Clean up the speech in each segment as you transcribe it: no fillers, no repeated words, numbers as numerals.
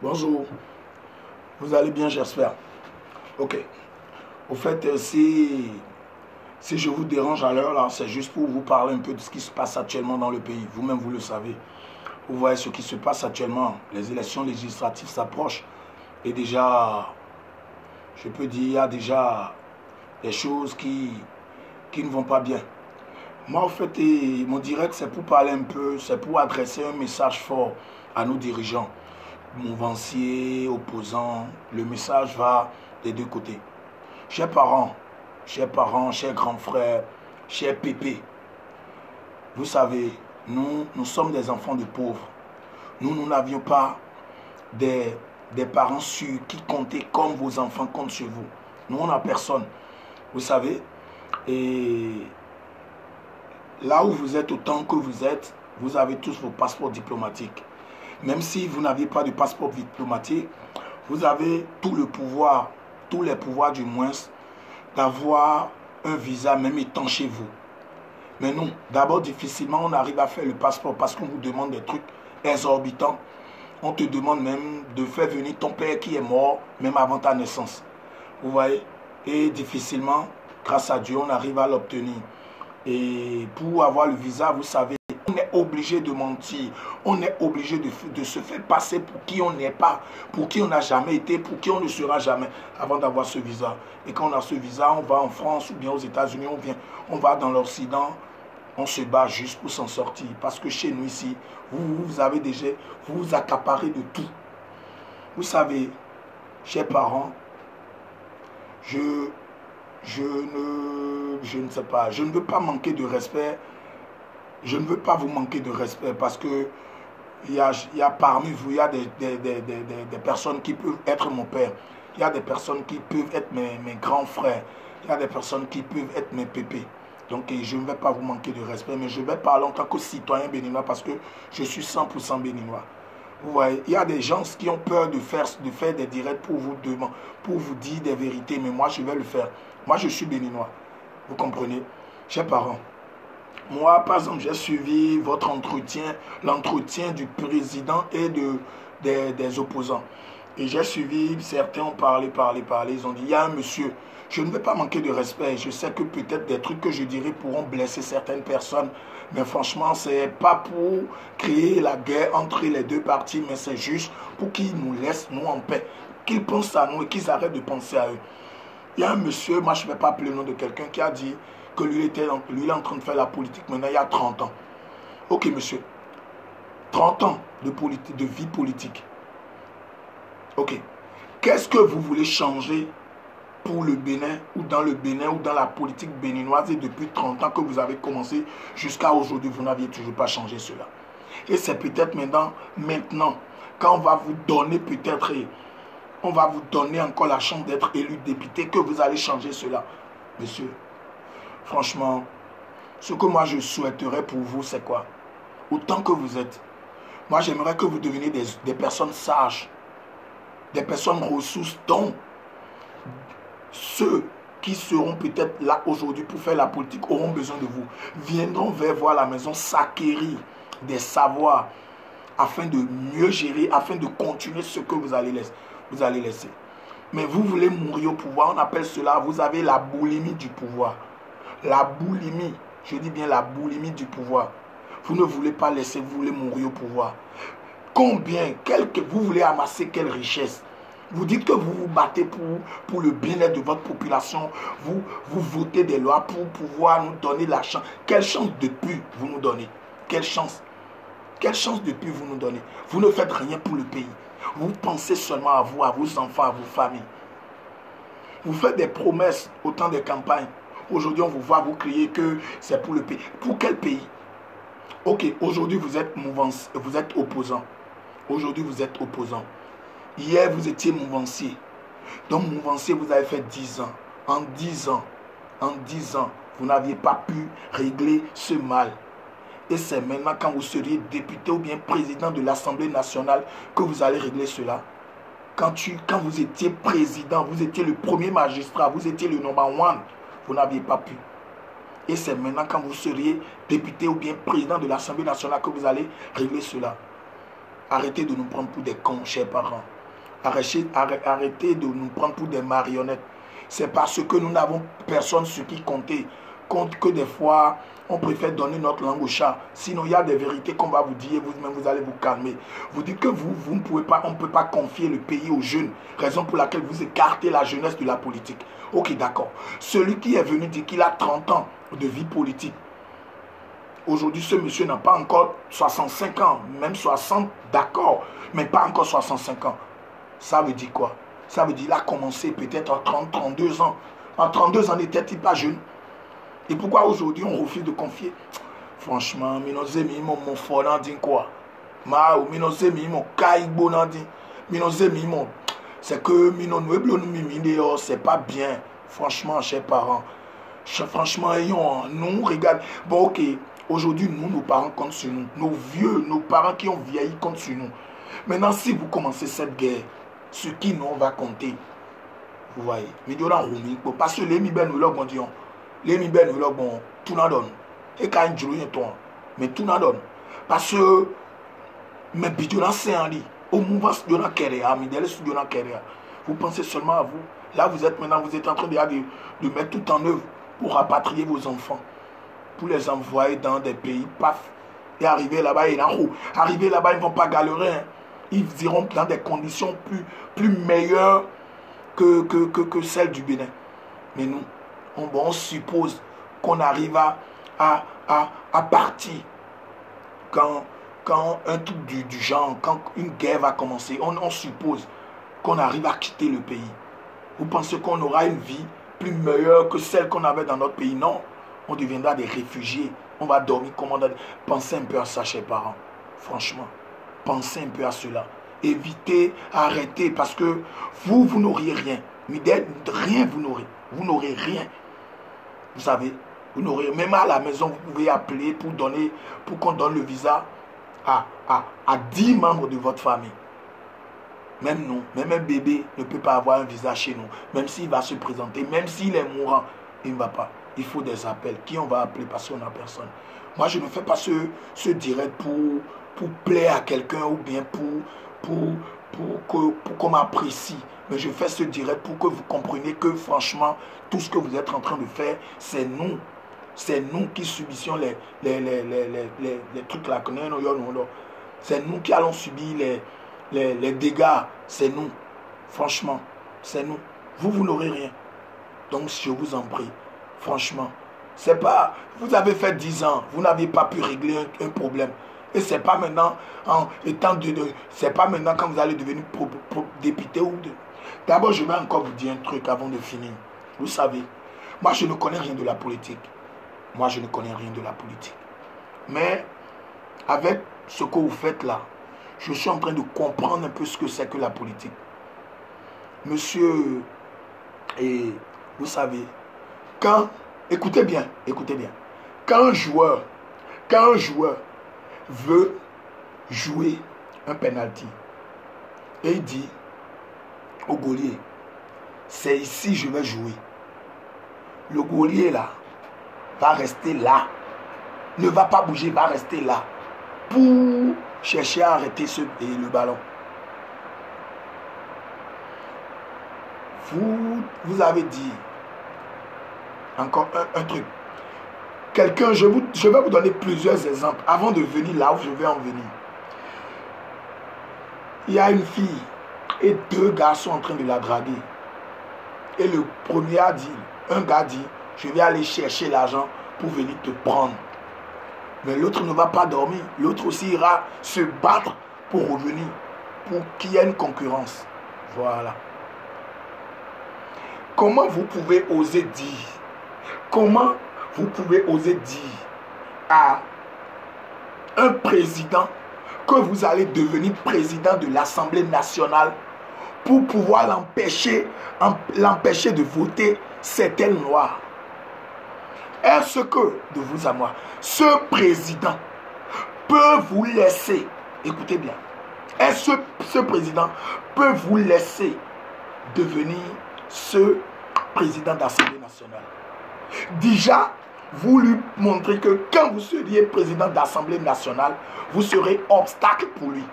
Bonjour, vous allez bien, j'espère. Ok. Au fait, si je vous dérange à l'heure, là, c'est juste pour vous parler un peu de ce qui se passe actuellement dans le pays. Vous-même, vous le savez. Vous voyez ce qui se passe actuellement. Les élections législatives s'approchent. Et déjà, je peux dire, il y a déjà des choses qui ne vont pas bien. Moi, en fait, mon direct, c'est pour parler un peu, c'est pour adresser un message fort à nos dirigeants, mouvanciers, opposants. Le message va des deux côtés. Chers parents, chers grands frères, chers pépés, vous savez, nous sommes des enfants de pauvres. Nous n'avions pas des parents sûrs qui comptaient comme vos enfants comptent sur vous. Nous, on n'a personne. Vous savez, et là où vous êtes, autant que vous êtes, vous avez tous vos passeports diplomatiques. Même si vous n'aviez pas de passeport diplomatique, vous avez tout le pouvoir, tous les pouvoirs du moins, d'avoir un visa même étant chez vous. Mais non, d'abord difficilement on arrive à faire le passeport parce qu'on vous demande des trucs exorbitants. On te demande même de faire venir ton père qui est mort même avant ta naissance. Vous voyez? Et difficilement, grâce à Dieu, on arrive à l'obtenir. Et pour avoir le visa, vous savez, on est obligé de mentir. On est obligé de se faire passer pour qui on n'est pas, pour qui on n'a jamais été, pour qui on ne sera jamais, avant d'avoir ce visa. Et quand on a ce visa, on va en France ou bien aux États-Unis, on va dans l'Occident, on se bat juste pour s'en sortir. Parce que chez nous ici, vous avez déjà, vous vous accaparez de tout. Vous savez, chers parents, je ne sais pas, je ne veux pas manquer de respect. Je ne veux pas vous manquer de respect parce que il y a parmi vous, il y a des personnes qui peuvent être mon père. Il y a des personnes qui peuvent être mes grands frères. Il y a des personnes qui peuvent être mes pépés. Donc je ne vais pas vous manquer de respect, mais je vais parler en tant que citoyen béninois parce que je suis 100% béninois. Vous voyez, il y a des gens qui ont peur de faire des directs pour vous dire des vérités, mais moi je vais le faire. Moi je suis béninois. Vous comprenez? Chers parents, moi, par exemple, j'ai suivi votre entretien, l'entretien du président et des opposants. Et j'ai suivi, certains ont parlé. Ils ont dit, il y a un monsieur, je ne vais pas manquer de respect. Je sais que peut-être des trucs que je dirai pourront blesser certaines personnes. Mais franchement, ce n'est pas pour créer la guerre entre les deux parties, mais c'est juste pour qu'ils nous laissent, nous, en paix. Qu'ils pensent à nous et qu'ils arrêtent de penser à eux. Il y a un monsieur, moi je ne vais pas appeler le nom de quelqu'un, qui a dit que lui il est en train de faire la politique maintenant il y a 30 ans. Ok monsieur, 30 ans de vie politique. Ok. Qu'est-ce que vous voulez changer pour le Bénin ou dans la politique béninoise et depuis 30 ans que vous avez commencé jusqu'à aujourd'hui, vous n'aviez toujours pas changé cela. Et c'est peut-être maintenant, quand on va vous donner peut-être, on va vous donner encore la chance d'être élu député que vous allez changer cela. Monsieur, franchement, ce que moi je souhaiterais pour vous, c'est quoi? Autant que vous êtes, moi j'aimerais que vous deveniez des personnes sages, des personnes ressources dont ceux qui seront peut-être là aujourd'hui pour faire la politique auront besoin de vous, viendront vers vous à la maison s'acquérir des savoirs afin de mieux gérer, afin de continuer ce que vous allez laisser. Mais vous voulez mourir au pouvoir, on appelle cela, vous avez la boulimie du pouvoir. La boulimie, je dis bien la boulimie du pouvoir. Vous ne voulez pas laisser, vous voulez mourir au pouvoir. Combien, vous voulez amasser quelle richesse? Vous dites que vous vous battez pour le bien-être de votre population. Vous votez des lois pour pouvoir nous donner la chance. Quelle chance de plus vous nous donnez? Quelle chance? Quelle chance de plus vous nous donnez? Vous ne faites rien pour le pays. Vous pensez seulement à vous, à vos enfants, à vos familles. Vous faites des promesses au temps des campagnes. Aujourd'hui, on vous voit vous crier que c'est pour le pays. Pour quel pays? Ok, aujourd'hui, vous êtes opposant. Aujourd'hui, vous êtes opposant. Hier, vous étiez mouvancier. Donc, mouvancier, vous avez fait 10 ans. En 10 ans, vous n'aviez pas pu régler ce mal. Et c'est maintenant, quand vous seriez député ou bien président de l'Assemblée nationale, que vous allez régler cela. Quand vous étiez président, vous étiez le premier magistrat, vous étiez le number one, vous n'aviez pas pu. Et c'est maintenant, quand vous seriez député ou bien président de l'Assemblée nationale, que vous allez régler cela. Arrêtez de nous prendre pour des cons, chers parents. Arrêtez de nous prendre pour des marionnettes. C'est parce que nous n'avons personne sur qui compter. Compte que des fois, on préfère donner notre langue au chat. Sinon, il y a des vérités qu'on va vous dire, vous-même, vous allez vous calmer. Vous dites que vous ne pouvez pas, on ne peut pas confier le pays aux jeunes. Raison pour laquelle vous écartez la jeunesse de la politique. Ok, d'accord. Celui qui est venu dire qu'il a 30 ans de vie politique, aujourd'hui, ce monsieur n'a pas encore 65 ans, même 60, d'accord, mais pas encore 65 ans. Ça veut dire quoi? Ça veut dire qu'il a commencé peut-être en 30, 32 ans. En 32 ans, n'était-il pas jeune? Et pourquoi aujourd'hui on refuse de confier? Franchement, minozemi mon fort dit quoi? Ma ou minozemi mon caïbo dit. Minozemi mon, c'est que minonueblo nous mimi dehors, c'est pas bien. Franchement, chers parents. Franchement, ayons, nous regarde. Bon, ok. Aujourd'hui, nous, nos parents comptent sur nous. Nos vieux, nos parents qui ont vieilli comptent sur nous. Maintenant, si vous commencez cette guerre, sur qui nous on va compter? Vous voyez. Mais il y aura un parce que les mibens nous l'ont dit. Les mibens nous l'ont bon. Tout n'en donne. Et quand il dit toi, mais tout n'en donne. Parce que, mais bidon c'est en lit. Au mouvement de la carrière, vous pensez seulement à vous. Là, vous êtes maintenant, vous êtes en train de mettre tout en œuvre pour rapatrier vos enfants, pour les envoyer dans des pays, paf, et arriver là-bas, ils ne vont pas galérer. Hein. Ils iront dans des conditions plus meilleures que celles du Bénin. Mais nous, on suppose qu'on arrive à partir quand un truc du genre, quand une guerre va commencer, on suppose qu'on arrive à quitter le pays. Vous pensez qu'on aura une vie plus meilleure que celle qu'on avait dans notre pays? Non, on deviendra des réfugiés. On va dormir comme on a... Pensez un peu à ça, chers parents. Franchement, pensez un peu à cela. Évitez, arrêtez, parce que vous n'auriez rien. Mais rien, vous n'aurez rien. Vous savez, vous n'aurez... Même à la maison, vous pouvez appeler pour qu'on donne le visa à 10 membres de votre famille. Même nous, même un bébé ne peut pas avoir un visa chez nous. Même s'il va se présenter, même s'il est mourant, il ne va pas. Il faut des appels. Qui on va appeler parce qu'on n'a personne? Moi, je ne fais pas ce direct pour plaire à quelqu'un ou bien pour qu'on m'apprécie. Mais je fais ce direct pour que vous compreniez que franchement, tout ce que vous êtes en train de faire, c'est nous. C'est nous qui subissons les trucs là. C'est nous qui allons subir les dégâts. C'est nous. Franchement, c'est nous. Vous n'aurez rien. Donc, je vous en prie. Franchement, c'est pas... Vous avez fait 10 ans. Vous n'avez pas pu régler un problème. Et c'est pas maintenant, c'est pas maintenant quand vous allez devenir député ou... D'abord, je vais encore vous dire un truc avant de finir. Vous savez, moi, je ne connais rien de la politique. Moi, je ne connais rien de la politique. Mais, avec ce que vous faites là, je suis en train de comprendre un peu ce que c'est que la politique. Monsieur, et vous savez, écoutez bien, quand un joueur veut jouer un penalty, et il dit au geôlier, c'est ici je vais jouer. Le geôlier là, va rester là, ne va pas bouger, va rester là, pour chercher à arrêter le ballon. Vous avez dit encore un truc. Quelqu'un, je vais vous donner plusieurs exemples avant de venir là où je vais en venir. Il y a une fille et 2 garçons en train de la draguer. Et le premier a dit, un gars dit, je vais aller chercher l'argent pour venir te prendre. Mais l'autre ne va pas dormir. L'autre aussi ira se battre pour revenir. Pour qu'il y ait une concurrence. Voilà. Comment vous pouvez oser dire? Comment vous pouvez oser dire à un président que vous allez devenir président de l'Assemblée nationale pour pouvoir l'empêcher de voter certaines lois? Est-ce que, de vous à moi, ce président peut vous laisser, écoutez bien, est-ce que ce président peut vous laisser devenir ce président d'Assemblée nationale? Déjà, vous lui montrez que quand vous seriez président d'Assemblée nationale, vous serez obstacle pour lui.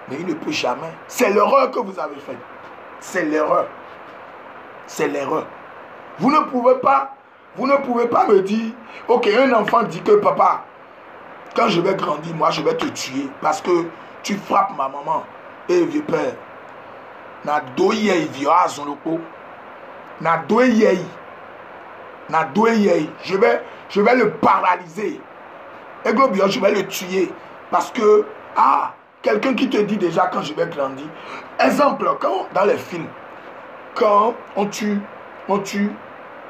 Mais il ne peut jamais. C'est l'erreur que vous avez faite. C'est l'erreur. C'est l'erreur. Vous ne pouvez pas me dire, ok, un enfant dit que papa, quand je vais grandir, moi je vais te tuer parce que tu frappes ma maman. Et vieux père, na doye vieux azonoko, na doye, je vais le paralyser. Et globio, je vais le tuer parce que quelqu'un qui te dit déjà quand je vais grandir. Exemple, quand dans les films, quand on tue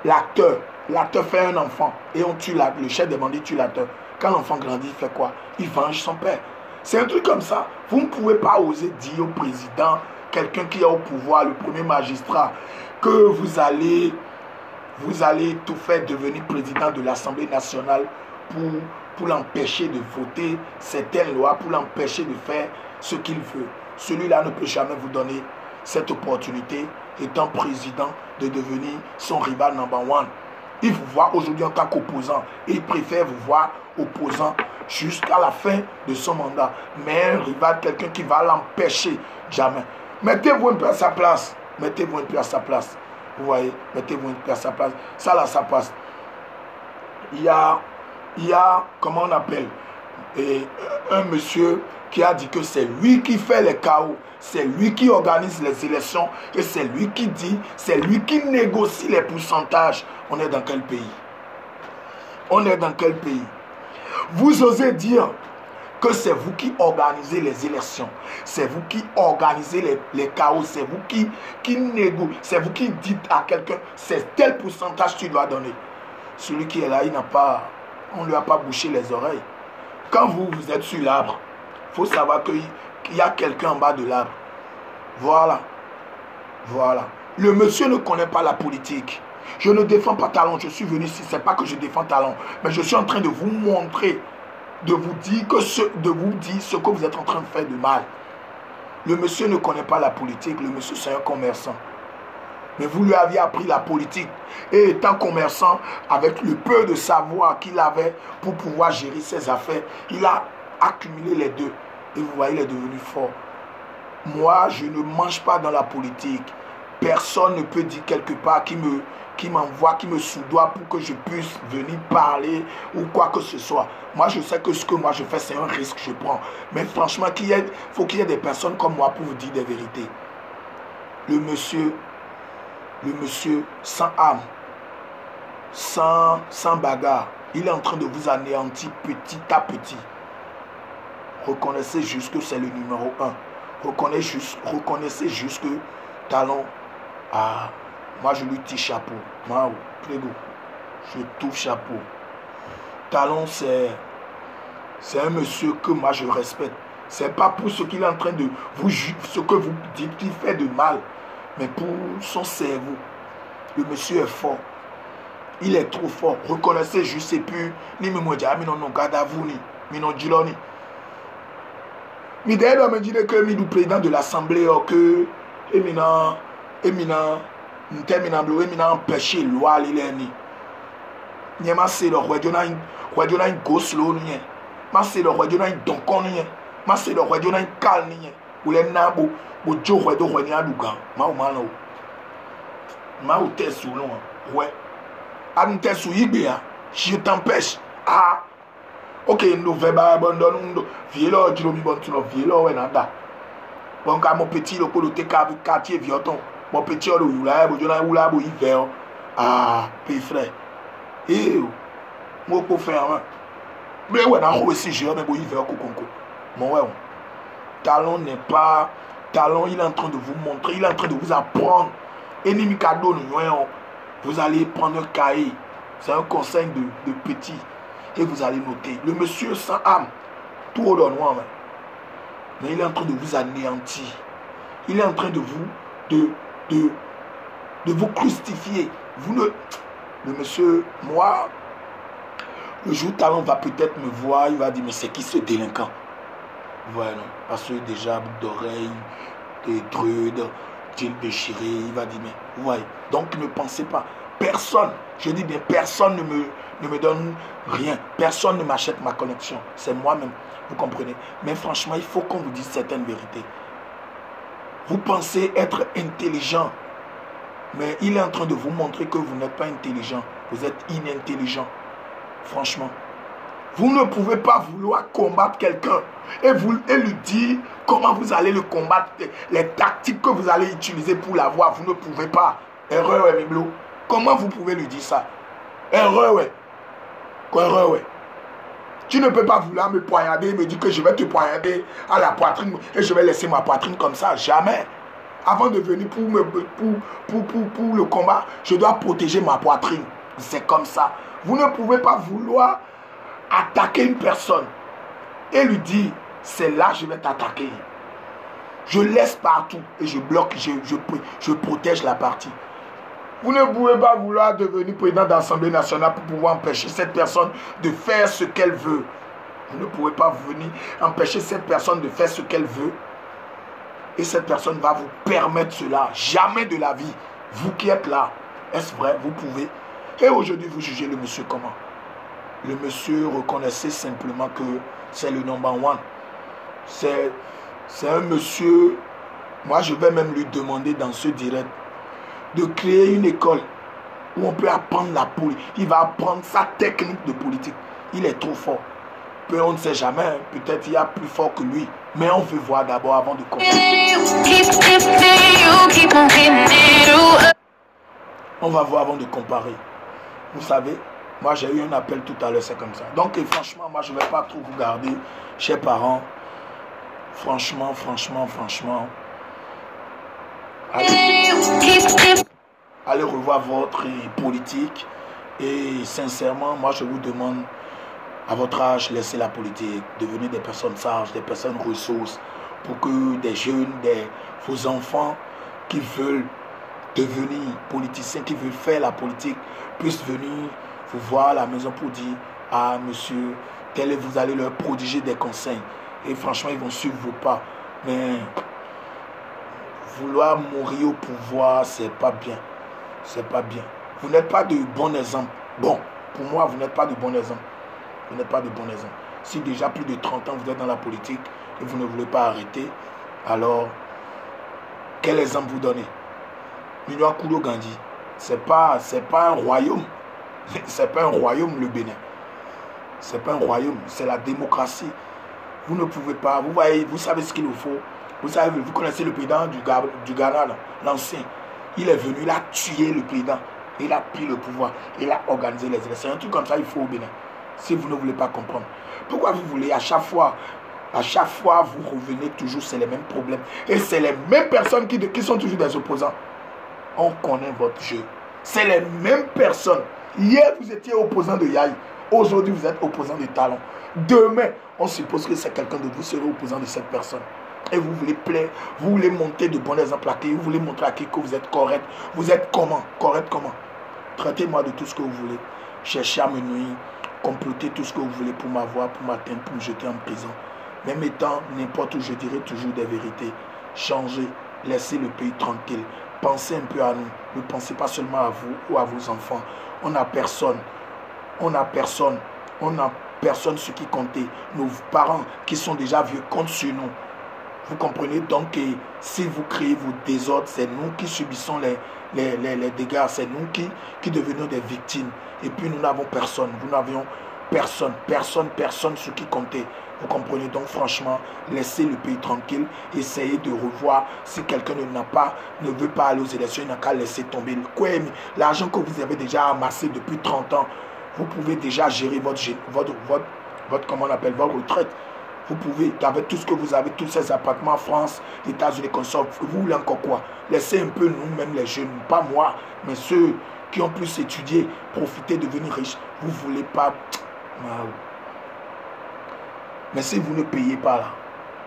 l'acteur fait un enfant et on tue le chef des bandits tue l'acteur. Quand l'enfant grandit, il fait quoi? Il venge son père. C'est un truc comme ça. Vous ne pouvez pas oser dire au président, quelqu'un qui est au pouvoir, le premier magistrat, que vous allez tout faire devenir président de l'Assemblée nationale pour l'empêcher de voter certaines lois, pour l'empêcher de faire ce qu'il veut. Celui-là ne peut jamais vous donner cette opportunité, étant président, de devenir son rival number one. Il vous voit aujourd'hui en tant qu'opposant. Il préfère vous voir opposant jusqu'à la fin de son mandat. Mais un rival, quelqu'un qui va l'empêcher, jamais. Mettez-vous un peu à sa place. Mettez-vous un peu à sa place. Vous voyez, mettez-vous un peu à sa place. Ça là, ça passe. Il y a comment on appelle, un monsieur qui a dit que c'est lui qui fait les chaos, c'est lui qui organise les élections et c'est lui qui dit, c'est lui qui négocie les pourcentages. On est dans quel pays? On est dans quel pays? Vous osez dire que c'est vous qui organisez les élections, c'est vous qui organisez les chaos, c'est vous qui négociez, c'est vous qui dites à quelqu'un, c'est tel pourcentage que tu dois donner. Celui qui est là, on ne lui a pas bouché les oreilles. Quand vous êtes sur l'arbre, il faut savoir qu'il y a quelqu'un en bas de l'arbre. Voilà. Voilà. Le monsieur ne connaît pas la politique. Je ne défends pas Talon. Je suis venu ici. Ce n'est pas que je défends Talon. Mais je suis en train de vous montrer, de vous dire ce que vous êtes en train de faire de mal. Le monsieur ne connaît pas la politique. Le monsieur, c'est un commerçant. Mais vous lui aviez appris la politique. Et étant commerçant, avec le peu de savoir qu'il avait pour pouvoir gérer ses affaires, il a accumulé les deux. Et vous voyez, il est devenu fort. Moi, je ne mange pas dans la politique. Personne ne peut dire quelque part qui m'envoie, qui me soudoie pour que je puisse venir parler ou quoi que ce soit. Moi, je sais que ce que moi je fais, c'est un risque que je prends. Mais franchement, faut qu'il y ait des personnes comme moi pour vous dire des vérités. Le monsieur sans âme, sans bagarre, il est en train de vous anéantir petit à petit. Reconnaissez juste que c'est le numéro 1. Reconnaissez juste que Talon, moi je lui tire chapeau. Moi, je touche chapeau. Talon, c'est un monsieur que moi je respecte. C'est pas pour ce qu'il est en train de vous juger, ce que vous dites qu'il fait de mal, mais pour son cerveau. Le monsieur est fort. Il est trop fort. Reconnaissez juste et puis ni me moja mi non gadavu ni mi non diloni. Mi d'ailleurs me dire que mi du président de l'Assemblée que éminent interminable éminent empêcher loi l'ileni. Nyema c'est le roi Jona goslo ni. Ma c'est le roi Jona donkon ni. Ma c'est le roi Jona kal ni. Ou les nabo bo jo roi do roi ni adugan. Ma o malo. Ma ou t'es sous non. Ouais. An t'es sous Ibéa. Je t'empêche. Ok, nous faisons abandonner. Vielo, tu l'as bon, tu l'as vielo, et nada. Bon, quand mon petit, le coloté quartier vioton. Mon petit, le oula, bon, je n'ai oula, bon, hiver. Puis frère. Et, moi, pour faire, mais ouais, n'a pas aussi, je vais bon, hiver, coconco. Mon ouais, Talon n'est pas. Talon, il est en train de vous montrer, il est en train de vous apprendre. Ennemi cadeau, vous allez prendre un cahier. C'est un conseil de petit. Et vous allez noter. Le monsieur sans âme, tout au noir, mais il est en train de vous anéantir. Il est en train de vous crucifier. Le monsieur, moi, le jour où Talon va peut-être me voir, il va dire, mais c'est qui ce délinquant? Voilà, parce que déjà, boucle d'oreille, des druides, il déchiré, il va dire, mais, ouais. Donc ne pensez pas, personne, je dis bien, personne ne me donne rien. Personne ne m'achète ma connexion. C'est moi-même. Vous comprenez? Mais franchement, il faut qu'on vous dise certaines vérités. Vous pensez être intelligent, mais il est en train de vous montrer que vous n'êtes pas intelligent. Vous êtes inintelligent. Franchement. Vous ne pouvez pas vouloir combattre quelqu'un et lui dire comment vous allez le combattre, les tactiques que vous allez utiliser pour l'avoir. Vous ne pouvez pas. Erreur, ouais, Miblo. Comment vous pouvez lui dire ça? Erreur, ouais. Erreur, ouais. Tu ne peux pas vouloir me poignarder et me dire que je vais te poignarder à la poitrine et je vais laisser ma poitrine comme ça. Jamais. Avant de venir pour le combat, je dois protéger ma poitrine. C'est comme ça. Vous ne pouvez pas vouloir attaquer une personne et lui dire c'est là que je vais t'attaquer. Je laisse partout et je bloque, je protège la partie. Vous ne pouvez pas vouloir devenir président de l'Assemblée nationale pour pouvoir empêcher cette personne de faire ce qu'elle veut. Vous ne pouvez pas venir empêcher cette personne de faire ce qu'elle veut. Et cette personne va vous permettre cela. Jamais de la vie. Vous qui êtes là, est-ce vrai? Vous pouvez. Et aujourd'hui, vous jugez le monsieur comment? Le monsieur, reconnaissez simplement que c'est le number one. C'est un monsieur, moi je vais même lui demander dans ce direct de créer une école où on peut apprendre la politique. Il va apprendre sa technique de politique. Il est trop fort. Peu, on ne sait jamais, peut-être il y a plus fort que lui. Mais on veut voir d'abord avant de comparer. On va voir avant de comparer. Vous savez, moi j'ai eu un appel tout à l'heure, c'est comme ça. Donc franchement, moi je ne vais pas trop vous garder, chers parents. Franchement. Allez revoir votre politique. Et sincèrement, moi je vous demande, à votre âge, laissez la politique. Devenez des personnes sages, des personnes ressources. Pour que des jeunes, vos enfants qui veulent devenir politiciens, qui veulent faire la politique, puissent venir vous voir à la maison pour dire, ah monsieur, tel est, vous allez leur prodiger des conseils. Et franchement, ils vont suivre vos pas. Mais vouloir mourir au pouvoir, c'est pas bien. C'est pas bien. Vous n'êtes pas de bon exemple. Bon, pour moi, vous n'êtes pas de bon exemple. Vous n'êtes pas de bon exemple. Si déjà plus de 30 ans, vous êtes dans la politique et vous ne voulez pas arrêter, alors, quel exemple vous donnez? Minoua Koulo Gandhi, c'est pas un royaume. C'est pas un royaume, le Bénin. C'est pas un royaume, c'est la démocratie. Vous ne pouvez pas, vous voyez, vous savez ce qu'il vous faut. Vous savez, vous connaissez le président du Ghana, l'ancien. Il est venu, il a tué le président. Il a pris le pouvoir. Il a organisé les élections. Un truc comme ça, il faut au Bénin. Si vous ne voulez pas comprendre. Pourquoi vous voulez, à chaque fois, vous revenez toujours, c'est les mêmes problèmes. Et c'est les mêmes personnes qui sont toujours des opposants. On connaît votre jeu. C'est les mêmes personnes. Hier, vous étiez opposant de Yahi. Aujourd'hui, vous êtes opposant de Talon. Demain, on suppose que c'est quelqu'un d'autre. Vous serez opposant de cette personne. Et vous voulez plaire, vous voulez monter de bons exemples à qui, vous voulez montrer à qui que vous êtes correct. Vous êtes comment? Correct comment? Traitez-moi de tout ce que vous voulez. Cherchez à me nuire. Complotez tout ce que vous voulez pour m'avoir, pour m'atteindre, pour me jeter en prison. Même étant n'importe où, je dirai toujours des vérités. Changez. Laissez le pays tranquille. Pensez un peu à nous. Ne pensez pas seulement à vous ou à vos enfants. On n'a personne. On n'a personne. On n'a personne sur qui compter. Nos parents qui sont déjà vieux comptent sur nous. Vous comprenez? Donc, si vous créez vos désordres, c'est nous qui subissons les dégâts. C'est nous qui devenons des victimes. Et puis, nous n'avons personne. Vous n'avions personne sur qui compter. Vous comprenez? Donc, franchement, laissez le pays tranquille. Essayez de revoir. Si quelqu'un ne veut pas aller aux élections, il n'a qu'à laisser tomber. L'argent que vous avez déjà amassé depuis 30 ans, vous pouvez déjà gérer votre comment on appelle, votre retraite. Vous pouvez, avec tout ce que vous avez, tous ces appartements en France, États-Unis, consorts, vous voulez encore quoi? Laissez un peu nous-mêmes les jeunes, pas moi, mais ceux qui ont plus étudié, profiter de devenir riches. Vous ne voulez pas. Mais si vous ne payez pas là,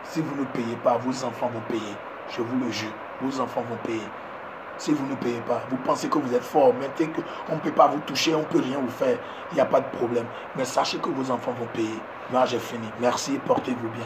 si vous ne payez pas, vos enfants vont payer. Je vous le jure, vos enfants vont payer. Si vous ne payez pas, vous pensez que vous êtes fort, mettez qu'on ne peut pas vous toucher, on ne peut rien vous faire, il n'y a pas de problème. Mais sachez que vos enfants vont payer. Là, j'ai fini. Merci, portez-vous bien.